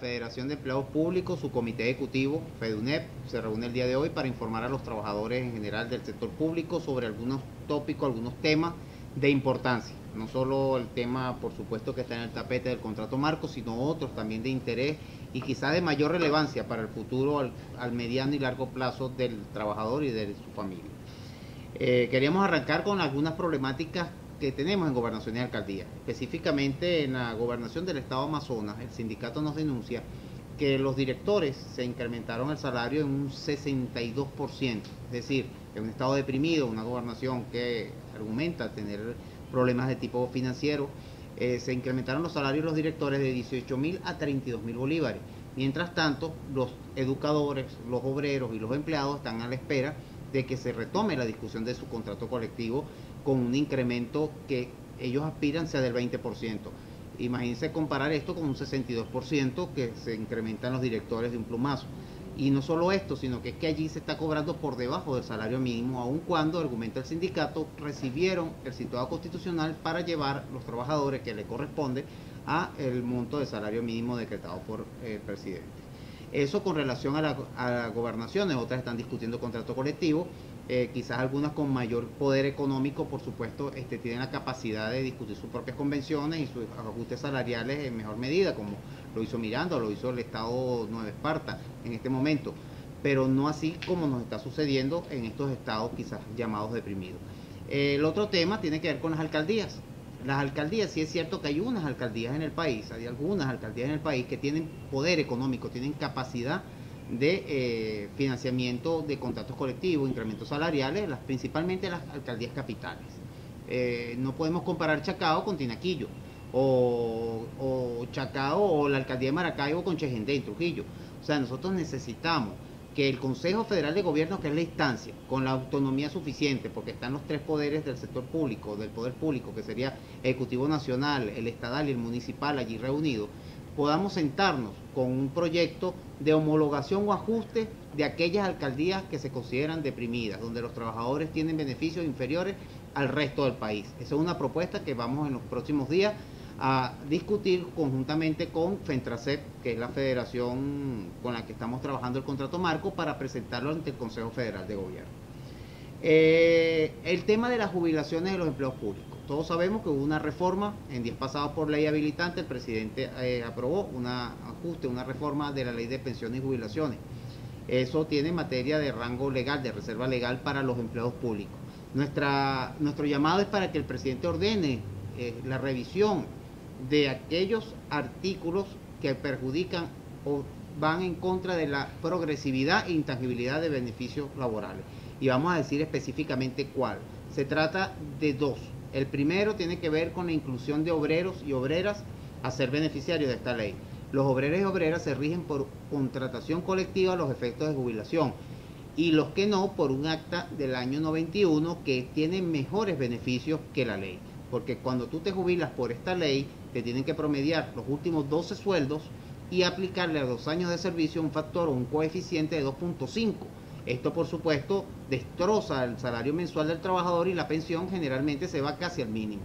Federación de Empleados Públicos, su comité ejecutivo, FEDUNEP, se reúne el día de hoy para informar a los trabajadores en general del sector público sobre algunos tópicos, algunos temas de importancia. No solo el tema, por supuesto, que está en el tapete del contrato marco, sino otros también de interés y quizás de mayor relevancia para el futuro al mediano y largo plazo del trabajador y de su familia. Queríamos arrancar con algunas problemáticas que tenemos en gobernación y alcaldía. Específicamente en la gobernación del estado Amazonas, el sindicato nos denuncia que los directores se incrementaron el salario en un 62%, es decir, en un estado deprimido, una gobernación que argumenta tener problemas de tipo financiero, se incrementaron los salarios de los directores de 18.000 a 32.000 bolívares. Mientras tanto, los educadores, los obreros y los empleados están a la espera de que se retome la discusión de su contrato colectivo con un incremento que ellos aspiran sea del 20%. Imagínense comparar esto con un 62% que se incrementan los directores de un plumazo. Y no solo esto, sino que es que allí se está cobrando por debajo del salario mínimo, aun cuando, argumenta el sindicato, recibieron el situado constitucional para llevar los trabajadores que le corresponde a el monto de salario mínimo decretado por el presidente. Eso con relación a la gobernación, otras están discutiendo contrato colectivo, quizás algunas con mayor poder económico, por supuesto, tienen la capacidad de discutir sus propias convenciones y sus ajustes salariales en mejor medida, como lo hizo Miranda o lo hizo el estado Nueva Esparta en este momento, pero no así como nos está sucediendo en estos estados quizás llamados deprimidos. El otro tema tiene que ver con las alcaldías. Las alcaldías, sí es cierto que hay unas alcaldías en el país, hay algunas alcaldías en el país que tienen poder económico, tienen capacidad de financiamiento de contratos colectivos, incrementos salariales, principalmente las alcaldías capitales. No podemos comparar Chacao con Tinaquillo, o Chacao o la alcaldía de Maracaibo con Chejendé en Trujillo. O sea, nosotros necesitamos que el Consejo Federal de Gobierno, que es la instancia, con la autonomía suficiente, porque están los tres poderes del sector público, del poder público, que sería el Ejecutivo Nacional, el Estatal y el Municipal allí reunidos, podamos sentarnos con un proyecto de homologación o ajuste de aquellas alcaldías que se consideran deprimidas, donde los trabajadores tienen beneficios inferiores al resto del país. Esa es una propuesta que vamos en los próximos días a discutir conjuntamente con FENTRACEP, que es la federación con la que estamos trabajando el contrato marco, para presentarlo ante el Consejo Federal de Gobierno. El tema de las jubilaciones de los empleados públicos. Todos sabemos que hubo una reforma en días pasados por ley habilitante, el presidente aprobó un ajuste, una reforma de la ley de pensiones y jubilaciones. Eso tiene materia de rango legal, de reserva legal para los empleados públicos. Nuestro llamado es para que el presidente ordene la revisión de aquellos artículos que perjudican o van en contra de la progresividad e intangibilidad de beneficios laborales. Y vamos a decir específicamente cuál. Se trata de dos. El primero tiene que ver con la inclusión de obreros y obreras a ser beneficiarios de esta ley. Los obreros y obreras se rigen por contratación colectiva a los efectos de jubilación, y los que no por un acta del año 91 que tiene mejores beneficios que la ley. Porque cuando tú te jubilas por esta ley, te tienen que promediar los últimos 12 sueldos y aplicarle a 2 años de servicio un factor o un coeficiente de 2.5. Esto, por supuesto, destroza el salario mensual del trabajador y la pensión generalmente se va casi al mínimo.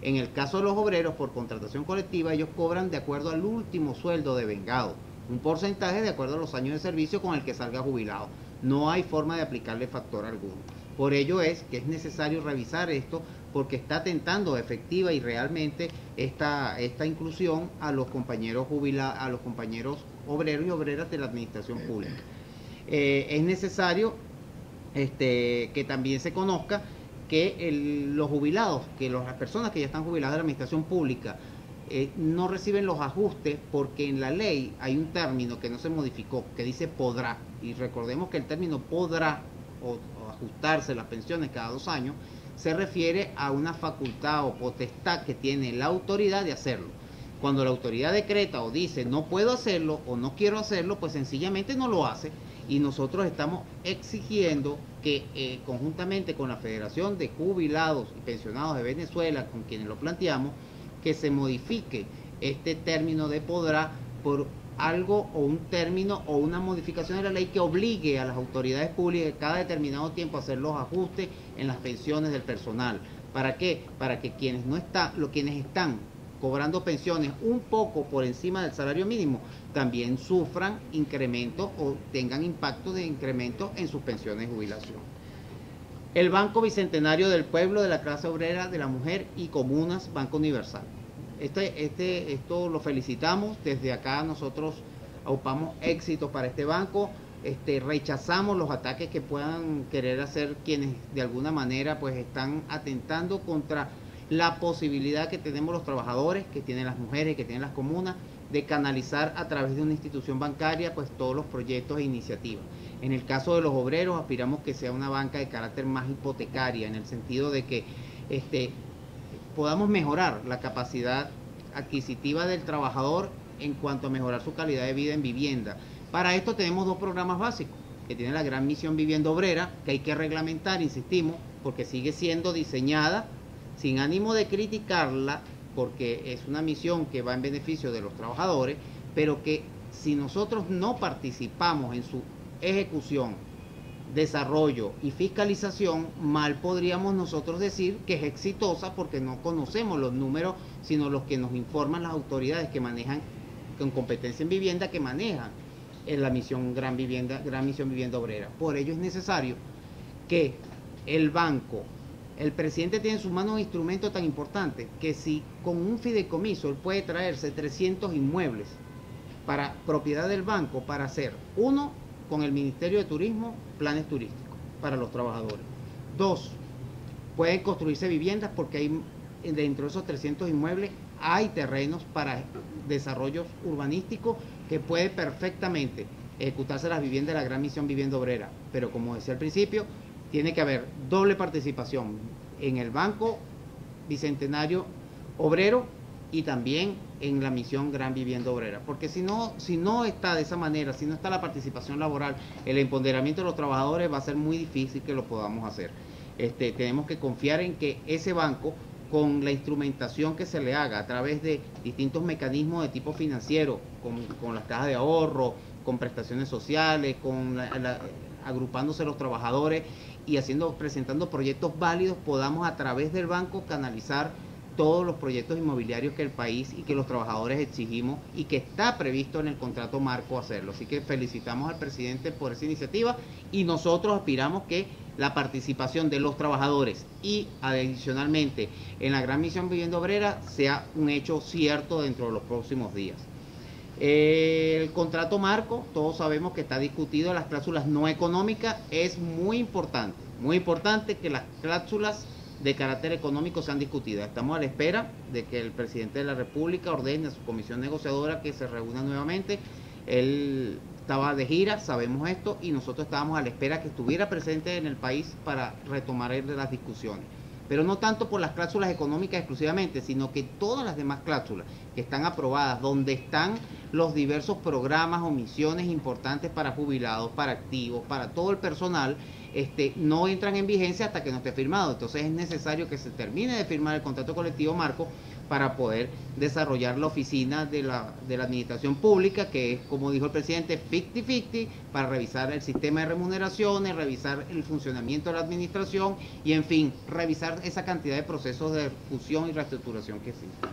En el caso de los obreros, por contratación colectiva, ellos cobran de acuerdo al último sueldo devengado, un porcentaje de acuerdo a los años de servicio con el que salga jubilado. No hay forma de aplicarle factor alguno. Por ello es que es necesario revisar esto, porque está atentando efectiva y realmente esta inclusión a los compañeros jubilados, a los compañeros obreros y obreras de la administración pública. Es necesario que también se conozca que los jubilados, que las personas que ya están jubiladas de la administración pública, no reciben los ajustes porque en la ley hay un término que no se modificó, que dice podrá. Y recordemos que el término podrá o ajustarse las pensiones cada 2 años se refiere a una facultad o potestad que tiene la autoridad de hacerlo. Cuando la autoridad decreta o dice no puedo hacerlo o no quiero hacerlo, pues sencillamente no lo hace. Y nosotros estamos exigiendo que conjuntamente con la Federación de Jubilados y Pensionados de Venezuela, con quienes lo planteamos, que se modifique este término de podrá por algo o un término o una modificación de la ley que obligue a las autoridades públicas cada determinado tiempo a hacer los ajustes en las pensiones del personal. ¿Para qué? Para que quienes están cobrando pensiones un poco por encima del salario mínimo, también sufran incrementos o tengan impacto de incremento en sus pensiones de jubilación. El Banco Bicentenario del Pueblo, de la Clase Obrera, de la Mujer y Comunas, Banco Universal. Esto lo felicitamos. Desde acá nosotros aupamos éxitos para este banco. Rechazamos los ataques que puedan querer hacer quienes de alguna manera pues están atentando contra la posibilidad que tenemos los trabajadores, que tienen las mujeres, que tienen las comunas, de canalizar a través de una institución bancaria pues todos los proyectos e iniciativas. En el caso de los obreros aspiramos que sea una banca de carácter más hipotecaria, en el sentido de que podamos mejorar la capacidad adquisitiva del trabajador en cuanto a mejorar su calidad de vida en vivienda. Para esto tenemos dos programas básicos, que tiene la Gran Misión Vivienda Obrera, que hay que reglamentar, insistimos, porque sigue siendo diseñada sin ánimo de criticarla, porque es una misión que va en beneficio de los trabajadores, pero que si nosotros no participamos en su ejecución, desarrollo y fiscalización, mal podríamos nosotros decir que es exitosa, porque no conocemos los números, sino los que nos informan las autoridades que manejan con competencia en vivienda, que manejan en la misión Gran Misión Vivienda Obrera. Por ello es necesario que el banco, el presidente tiene en sus manos un instrumento tan importante que si con un fideicomiso él puede traerse 300 inmuebles para propiedad del banco para hacer, uno, con el Ministerio de Turismo, planes turísticos para los trabajadores. Dos, pueden construirse viviendas porque hay, dentro de esos 300 inmuebles hay terrenos para desarrollos urbanísticos que puede perfectamente ejecutarse las viviendas de la Gran Misión Vivienda Obrera. Pero como decía al principio, tiene que haber doble participación en el Banco Bicentenario Obrero y también en la misión Gran Vivienda Obrera, porque si no está de esa manera, si no está la participación laboral, el empoderamiento de los trabajadores, va a ser muy difícil que lo podamos hacer. Tenemos que confiar en que ese banco, con la instrumentación que se le haga a través de distintos mecanismos de tipo financiero, con las cajas de ahorro, con prestaciones sociales, agrupándose los trabajadores y presentando proyectos válidos, podamos a través del banco canalizar todos los proyectos inmobiliarios que el país y que los trabajadores exigimos y que está previsto en el contrato marco hacerlo. Así que felicitamos al presidente por esa iniciativa y nosotros aspiramos que la participación de los trabajadores y adicionalmente en la Gran Misión Vivienda Obrera sea un hecho cierto dentro de los próximos días. El contrato marco, todos sabemos que está discutido, las cláusulas no económicas. Es muy importante que las cláusulas de carácter económico sean discutidas. Estamos a la espera de que el presidente de la República ordene a su comisión negociadora que se reúna nuevamente. Él estaba de gira, sabemos esto, y nosotros estábamos a la espera que estuviera presente en el país para retomar las discusiones. Pero no tanto por las cláusulas económicas exclusivamente, sino que todas las demás cláusulas que están aprobadas, donde están los diversos programas o misiones importantes para jubilados, para activos, para todo el personal, no entran en vigencia hasta que no esté firmado. Entonces es necesario que se termine de firmar el contrato colectivo marco para poder desarrollar la oficina de la administración pública, que es, como dijo el presidente, 50-50, para revisar el sistema de remuneraciones, revisar el funcionamiento de la administración y, en fin, revisar esa cantidad de procesos de fusión y reestructuración que existen.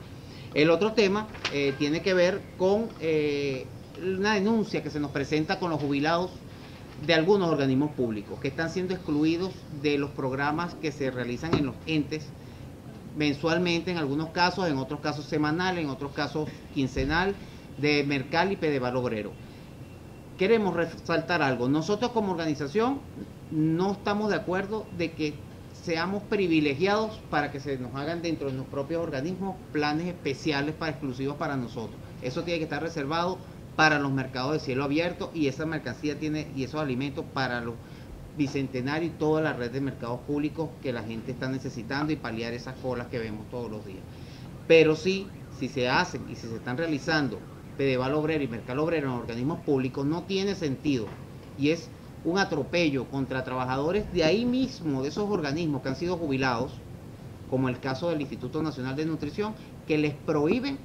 El otro tema tiene que ver con una denuncia que se nos presenta con los jubilados de algunos organismos públicos que están siendo excluidos de los programas que se realizan en los entes mensualmente, en algunos casos, en otros casos semanal, en otros casos quincenal, de Mercal y Pedeval Obrero. Queremos resaltar algo. Nosotros como organización no estamos de acuerdo de que seamos privilegiados para que se nos hagan dentro de los propios organismos planes especiales exclusivos para nosotros. Eso tiene que estar reservado para los mercados de cielo abierto, y esa mercancía y esos alimentos para los bicentenarios y toda la red de mercados públicos que la gente está necesitando, y paliar esas colas que vemos todos los días. Pero sí, si se hacen y si se están realizando Pedeval Obrero y Mercal Obrero en organismos públicos, no tiene sentido, y es un atropello contra trabajadores de ahí mismo, de esos organismos que han sido jubilados, como el caso del Instituto Nacional de Nutrición, que les prohíben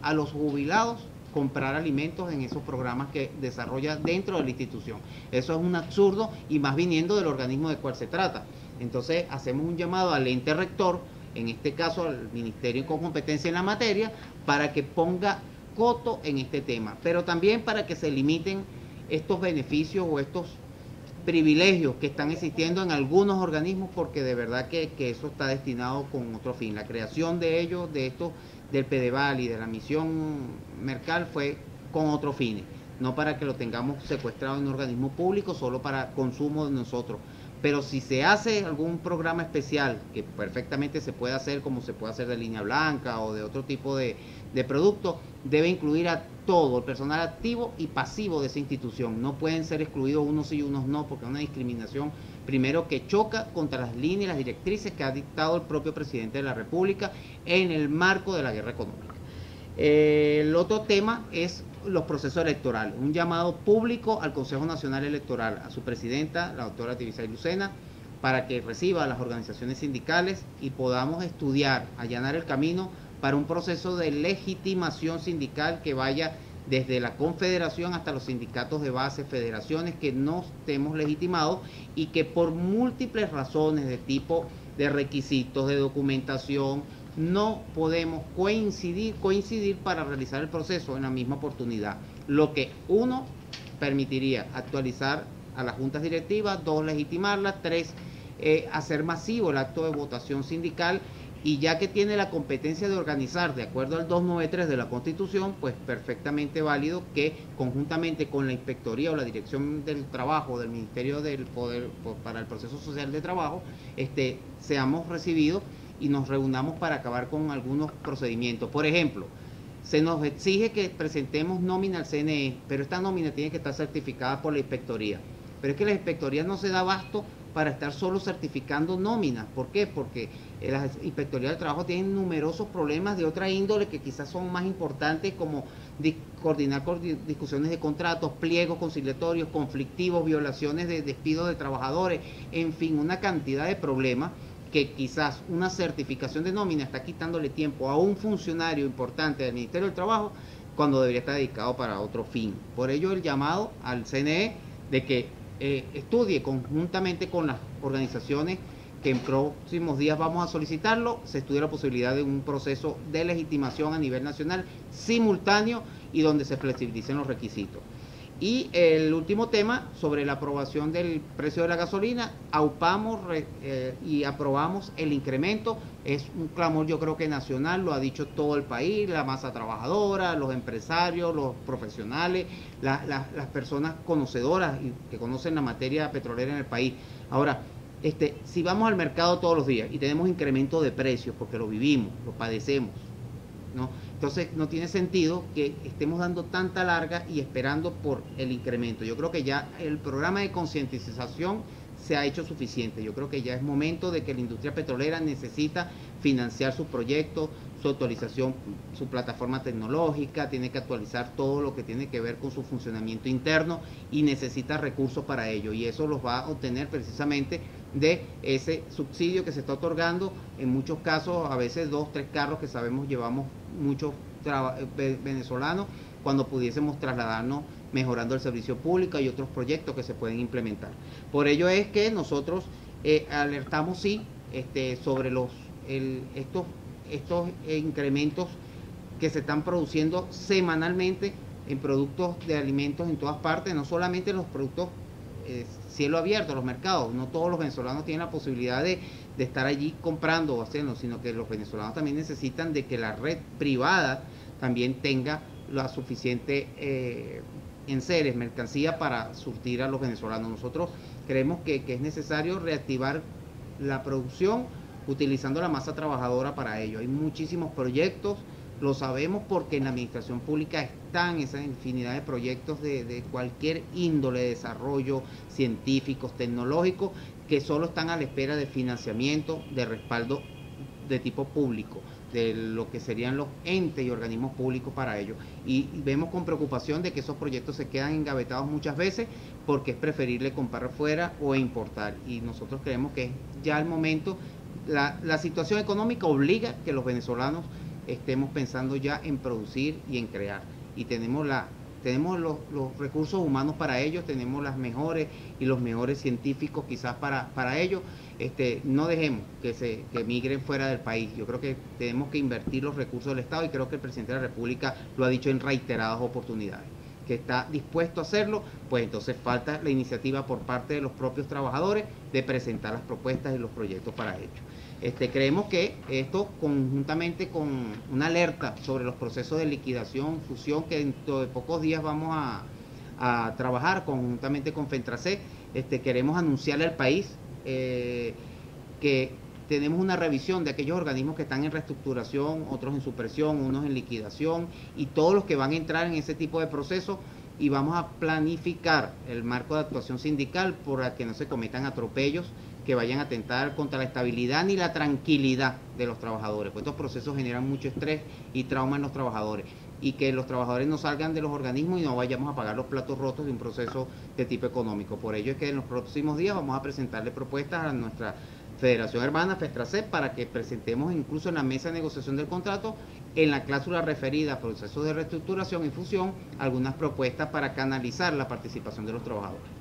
a los jubilados comprar alimentos en esos programas que desarrolla dentro de la institución. Eso es un absurdo, y más viniendo del organismo de cual se trata. Entonces hacemos un llamado al ente rector en este caso al ministerio con competencia en la materia, para que ponga coto en este tema, pero también para que se limiten estos beneficios o estos privilegios que están existiendo en algunos organismos, porque de verdad que eso está destinado con otro fin. La creación de ellos, de esto, del Pedeval y de la misión Mercal fue con otros fines, no para que lo tengamos secuestrado en un organismo público solo para consumo de nosotros. Pero si se hace algún programa especial, que perfectamente se puede hacer, como se puede hacer de línea blanca o de otro tipo de productos, debe incluir a todo el personal activo y pasivo de esa institución. No pueden ser excluidos unos sí y unos no, porque es una discriminación, primero, que choca contra las líneas y las directrices que ha dictado el propio presidente de la República en el marco de la guerra económica. El otro tema es los procesos electorales. Un llamado público al Consejo Nacional Electoral, a su presidenta, la doctora Tibisay Lucena, para que reciba a las organizaciones sindicales y podamos estudiar, allanar el camino para un proceso de legitimación sindical que vaya desde la confederación hasta los sindicatos de base, federaciones que no estemos legitimados y que por múltiples razones de tipo de requisitos, de documentación, no podemos coincidir para realizar el proceso en la misma oportunidad. Lo que uno permitiría actualizar a las juntas directivas, 2, legitimarlas, 3, hacer masivo el acto de votación sindical, y ya que tiene la competencia de organizar de acuerdo al 293 de la Constitución, pues perfectamente válido que conjuntamente con la Inspectoría o la Dirección del Trabajo del Ministerio del Poder para el Proceso Social de Trabajo, seamos recibidos y nos reunamos para acabar con algunos procedimientos. Por ejemplo, se nos exige que presentemos nómina al CNE, pero esta nómina tiene que estar certificada por la Inspectoría. Pero es que la Inspectoría no se da abasto para estar solo certificando nóminas. ¿Por qué? Porque las Inspectorías del Trabajo tienen numerosos problemas de otra índole que quizás son más importantes, como coordinar discusiones de contratos, pliegos conciliatorios, conflictivos, violaciones de despidos de trabajadores, en fin, una cantidad de problemas que quizás una certificación de nómina está quitándole tiempo a un funcionario importante del Ministerio del Trabajo cuando debería estar dedicado para otro fin. Por ello el llamado al CNE de que estudie conjuntamente con las organizaciones que en próximos días vamos a solicitarlo, se estudie la posibilidad de un proceso de legitimación a nivel nacional simultáneo y donde se flexibilicen los requisitos. Y el último tema, sobre la aprobación del precio de la gasolina, aupamos y aprobamos el incremento. Es un clamor, yo creo que nacional, lo ha dicho todo el país, la masa trabajadora, los empresarios, los profesionales, las personas conocedoras y que conocen la materia petrolera en el país. Ahora, si vamos al mercado todos los días y tenemos incremento de precios, porque lo vivimos, lo padecemos, ¿no? Entonces no tiene sentido que estemos dando tanta larga y esperando por el incremento. Yo creo que ya el programa de concientización se ha hecho suficiente. Yo creo que ya es momento de que la industria petrolera necesita financiar sus proyectos, su actualización, su plataforma tecnológica, tiene que actualizar todo lo que tiene que ver con su funcionamiento interno y necesita recursos para ello. Y eso los va a obtener precisamente de ese subsidio que se está otorgando, en muchos casos, a veces 2, 3 carros que sabemos llevamos muchos venezolanos, cuando pudiésemos trasladarnos mejorando el servicio público y otros proyectos que se pueden implementar. Por ello es que nosotros alertamos sí sobre estos incrementos que se están produciendo semanalmente en productos de alimentos en todas partes, no solamente en los productos cielo abierto, los mercados. No todos los venezolanos tienen la posibilidad de estar allí comprando o haciendo, sino que los venezolanos también necesitan de que la red privada también tenga la suficiente enseres, mercancía para surtir a los venezolanos. Nosotros creemos que es necesario reactivar la producción utilizando la masa trabajadora para ello. Hay muchísimos proyectos, lo sabemos porque en la administración pública están esa infinidad de proyectos de cualquier índole de desarrollo, científicos, tecnológicos, que solo están a la espera de financiamiento, de respaldo de tipo público, de lo que serían los entes y organismos públicos para ello. Y vemos con preocupación de que esos proyectos se quedan engavetados muchas veces porque es preferible comprar fuera o importar. Y nosotros creemos que es ya el momento, la situación económica obliga que los venezolanos estemos pensando ya en producir y en crear. Y tenemos tenemos los recursos humanos para ellos, tenemos las mejores y los mejores científicos quizás para ello. No dejemos que migren fuera del país. Yo creo que tenemos que invertir los recursos del Estado y creo que el presidente de la República lo ha dicho en reiteradas oportunidades, que está dispuesto a hacerlo. Pues entonces falta la iniciativa por parte de los propios trabajadores de presentar las propuestas y los proyectos para ello. Creemos que esto, conjuntamente con una alerta sobre los procesos de liquidación, fusión, que dentro de pocos días vamos a trabajar conjuntamente con FENTRACE, queremos anunciarle al país que tenemos una revisión de aquellos organismos que están en reestructuración, otros en supresión, unos en liquidación, y todos los que van a entrar en ese tipo de procesos, y vamos a planificar el marco de actuación sindical para que no se cometan atropellos que vayan a atentar contra la estabilidad ni la tranquilidad de los trabajadores, pues estos procesos generan mucho estrés y trauma en los trabajadores, y que los trabajadores no salgan de los organismos y no vayamos a pagar los platos rotos de un proceso de tipo económico. Por ello es que en los próximos días vamos a presentarle propuestas a nuestra Federación Hermana, FENTRACE, para que presentemos incluso en la mesa de negociación del contrato, en la cláusula referida a procesos de reestructuración y fusión, algunas propuestas para canalizar la participación de los trabajadores.